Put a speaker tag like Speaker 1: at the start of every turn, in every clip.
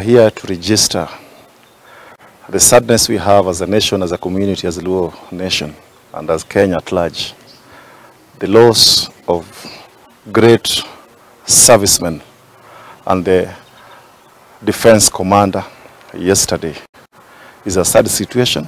Speaker 1: Here to register the sadness we have as a nation, as a community, as a Luo nation, and as Kenya at large. The loss of great servicemen and the defense commander yesterday is a sad situation.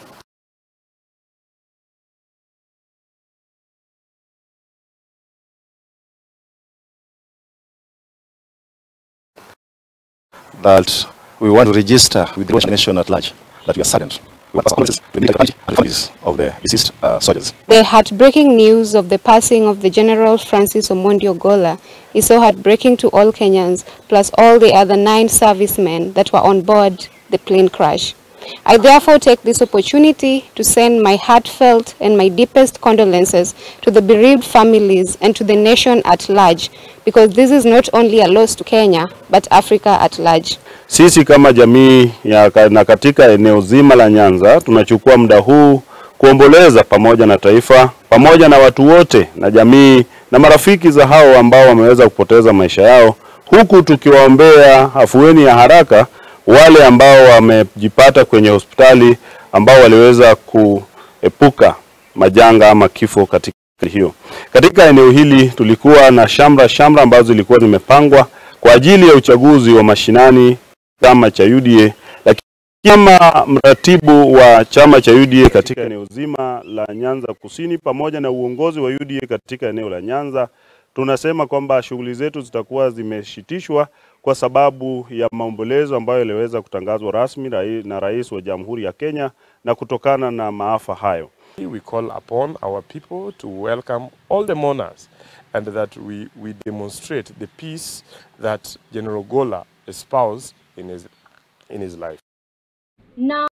Speaker 1: That we want to register with the nation at large, that we are saddened. We want to the families of the deceased soldiers.
Speaker 2: The heartbreaking news of the passing of the General Francis Omondi Ogolla is so heartbreaking to all Kenyans, plus all the other 9 servicemen that were on board the plane crash. I therefore take this opportunity to send my heartfelt and my deepest condolences to the bereaved families and to the nation at large, because this is not only a loss to Kenya, but Africa at large.
Speaker 3: Sisi kama jamii na katika eneo zima la Nyanza tunachukua muda huu kuomboleza pamoja na taifa, pamoja na watu wote na jamii na marafiki za hao ambao wameweza kupoteza maisha yao, huku tukiwaombea afueni ya haraka wale ambao wamejipata kwenye hospitali ambao waliweza kuepuka majanga ama kifo katika hiyo. Katika eneo hili tulikuwa na shamra ambazo zilikuwa zimepangwa kwa ajili ya uchaguzi wa mashinani chama cha UDA, lakini kama mratibu wa chama cha UDA katika eneo zima la Nyanza Kusini pamoja na uongozi wa UDA katika eneo la Nyanza, tunasema kwamba shughuli zetu zitakuwa zimeshitishwa kwa sababu ya maombolezo ambayo yaliweza kutangazwa rasmi na Rais wa Jamhuri ya Kenya na kutokana na maafa hayo.
Speaker 4: We call upon our people to welcome all the mourners and that we demonstrate the peace that General Ogolla espoused in his life.
Speaker 2: Now